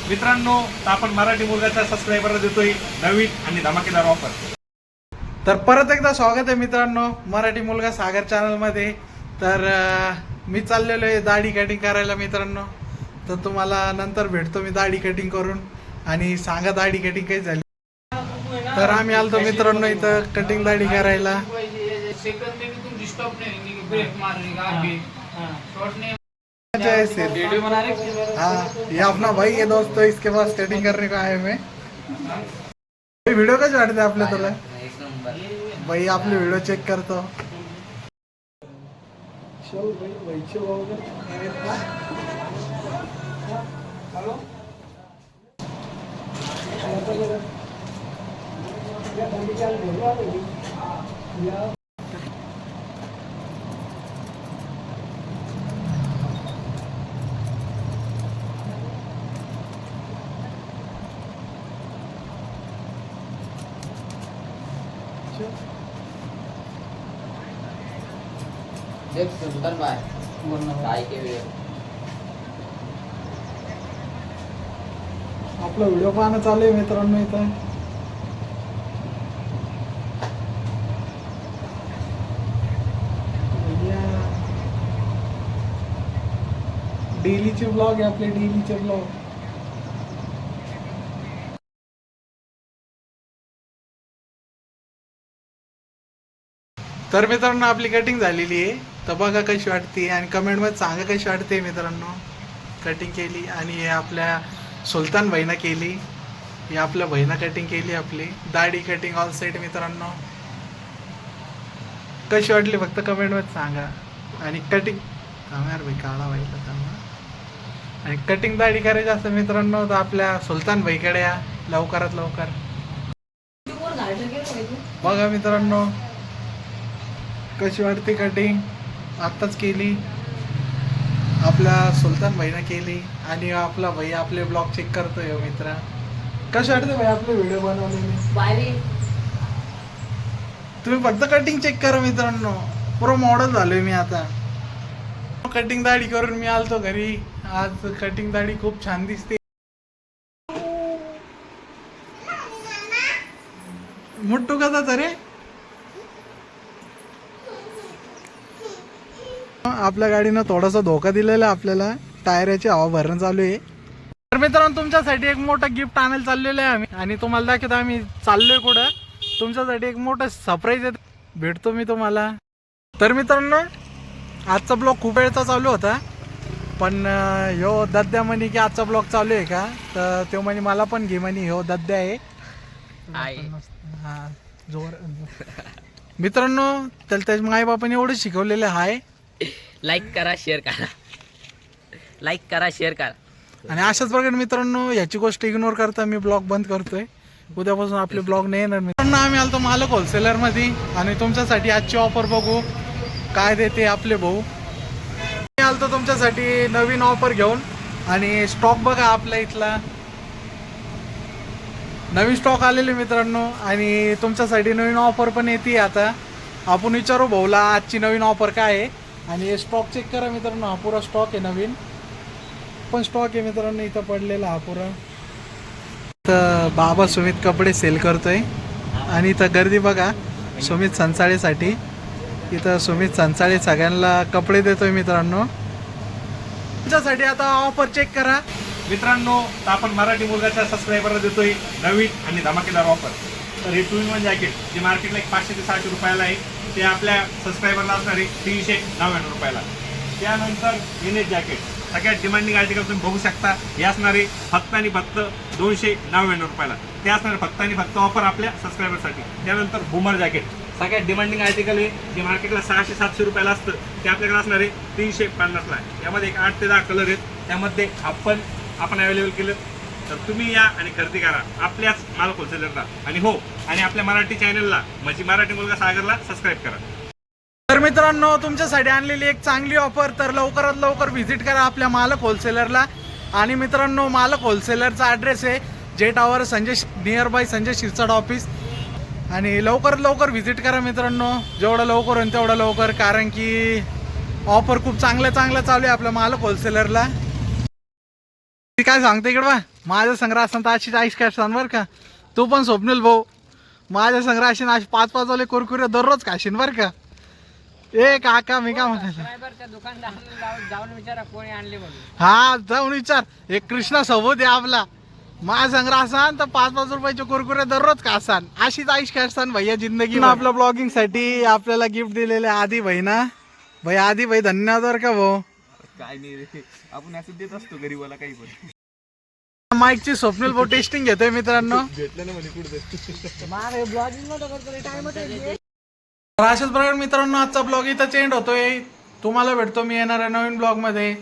मित्रांनो, आपण मराठी मुलगाच्या सबस्क्रायबरला देतोय नवीन आणि धमाकेदार ऑफर. तर परत एकदा स्वागत आहे मित्रांनो मराठी मुलगा सागर चॅनलमध्ये. तर मी चाललेलो आहे दाढी कटिंग करायला मित्रांनो. तर तुम्हाला नंतर भेटतो मी दाढी कटिंग करून. आणि सांगा दाढी कटिंग काही झाली. तर आम्ही आलतो मित्रांनो इथं कटिंग दाढी करायला. हाँ, ये अपना भाई है दोस्तों, इसके पास कटिंग करने को आए मैं. व्हिडिओ कसे वाटते आपल्या तुला भाई? आपले व्हिडिओ चेक करतो. देख सुल्तान भाई काय के वीडियो आपला व्हिडिओ पाहणं चालू आहे मित्रांनो इथं. डेलीचे ब्लॉग आहे आपले, डेलीचे ब्लॉग. तर मित्रांनो आपली कटिंग झालेली आहे. तर बघा कशी वाटते आणि कमेंटमध्ये सांगा कशी वाटते मित्रांनो. कटिंग केली आणि हे आपल्या सुलतान भाईनं केली, हे आपल्या भाईनं कटिंग केली आपली दाढी कटिंग ऑल सेट मित्रांनो. कशी वाटली फक्त कमेंटमध्ये सांगा. आणि कटिंग यार भाई काळा व्हायला थांबा. आणि कटिंग दाढी करायची असं मित्रांनो तर आपल्या सुलतान भाईकडे या लवकरात लवकर. बघा मित्रांनो कशी वाटते कटिंग. आत्ताच केली आपल्या सुलतान भाईनं केली. आणि आपला भाई आपले ब्लॉग चेक करतोय मित्र. कसे वाटते भाई आपले व्हिडिओ बनवलेले? तुम्ही फक्त कटिंग चेक करा मित्रांनो. पुरो मॉडेल झालोय मी आता. कटिंग दाढी करून मी आलतो घरी. आज कटिंग दाढी खूप छान दिसते. मुट्टू कसा तरी आपल्या गाडीनं थोडासा धोका दिलेला आपल्याला. टायराची हवा भरणं चालू आहे. तर मित्रांनो तुमच्यासाठी एक मोठं गिफ्ट आणायला चाललेलं आहे आम्ही. आणि तुम्हाला दाखवतो आम्ही चाललोय कुठं. तुमच्यासाठी एक मोठं सरप्राईज आहे, भेटतो मी तुम्हाला. तर मित्रांनो आजचा ब्लॉग खूप वेळचा चालू होता. पण ह्यो दद्या म्हणे की आजचा ब्लॉग चालू आहे का, तर तो म्हणे मला पण घे म्हणे. ह्यो दद्या आहे हा जोर. मित्रांनो त्याच्या मायबापाने एवढं शिकवलेलं आहे. लाईक करा शेअर करा, लाईक करा शेअर करा. आणि अशाच प्रकारे मित्रांनो याची गोष्ट इग्नोर करता मी ब्लॉग बंद करतोय. उद्यापासून आपले ब्लॉग नाही येणार. मित्रांनो आम्ही आलतो मालक होलसेलर मध्ये. आणि तुमच्यासाठी आजची ऑफर बघू काय देते आपले भाऊ. मी आलतो तुमच्यासाठी नवीन ऑफर घेऊन. आणि स्टॉक बघा आपल्या इथला नवीन स्टॉक आलेले मित्रांनो. आणि तुमच्यासाठी नवीन ऑफर पण येते आता. आपण विचारू भाऊला आजची नवीन ऑफर काय आहे. आणि स्टॉक चेक करा मित्रांनो. हा पुरा स्टॉक आहे, नवीन पण स्टॉक आहे मित्रांनो इथं पडलेला हा पुरा. तर बाबा सुमित कपडे सेल करतोय. आणि इथं गर्दी बघा सुमित संसाळेसाठी. इथं सुमित संसाळे सगळ्यांना कपडे देतोय मित्रांनो. तुमच्यासाठी आता ऑफर चेक करा मित्रांनो, आपण मराठी मुलगाच्या सबस्क्रायबरला देतोय नवीन आणि धमाकेदार ऑफर. तर हे 2-in-1 जॅकेट जे मार्केटला 500 ते 600 रुपयाला आहे, ते आपल्या सबस्क्रायबरला असणार आहे 399 रुपयाला. त्यानंतर इनेज जॅकेट सगळ्यात डिमांडिंग आर्टिकल तुम्ही बघू शकता. हे असणार आहे फक्त आणि फक्त 299 रुपयाला. ते असणार फक्त आणि फक्त ऑफर आपल्या सबस्क्रायबरसाठी. त्यानंतर बुमर जॅकेट सगळ्यात डिमांडिंग आर्टिकल आहे, जे मार्केटला 600-700 रुपयाला असतं, ते आपल्याकडे असणार आहे 350ला. यामध्ये एक 8 ते 10 कलर आहेत. त्यामध्ये आपण अवेलेबल केलं. तर तुम्ही या आणि खरेदी करा आपल्याच मालक होलसेलरला. आणि हो, आणि आपल्या मराठी चॅनलला म्हणजे मराठी मुलगा सागरला सबस्क्राईब करा. तर मित्रांनो तुमच्यासाठी आणलेली एक चांगली ऑफर. तर लवकरात लवकर व्हिजिट करा आपल्या मालक होलसेलरला. आणि मित्रांनो मालक होलसेलरचा ॲड्रेस आहे जे tower near by Sanjay Shirsat office. आणि लवकरात लवकर व्हिजिट करा मित्रांनो, जेवढं लवकर होईल तेवढं लवकर. कारण की ऑफर खूप चांगलं चालू आहे आपल्या मालक होलसेलरला. ती काय सांगते इकडं बा माझ्या संग्रह असताना तर अशीच आईस काय बरं का. तू पण स्वप्नील भाऊ माझ्या संग्रह अशी अशी 5-5 वाले कुरकुरे दररोज खाशीन बरं का. ए काका मी काय म्हणाले दुकानदार जाऊन विचारा कोणी आणले म्हणून. हा जाऊन विचार एक कृष्णा सबूत आहे आपला. माझा संग्रह असान तर 5-5 रुपयाचे कुरकुरे दररोज खासान अशीच आईश करसान भैया जिंदगी. आपल्या ब्लॉगिंग साठी आपल्याला गिफ्ट दिलेले आधी भाई ना भाई. आधी भाई धन्यवाद बरं का भाऊ. काय नाही रे आपण असं देत असतो गरीबाला काही पण. माईकची स्वप्नील भाऊ टेस्टिंग घेतोय मित्रांनो. भेटलं ना म्हणे कुठं. तर अशाच प्रकारे मित्रांनो आजचा ब्लॉग इथं एंड होतोय. तुम्हाला भेटतो मी येणाऱ्या नवीन ब्लॉग मध्ये.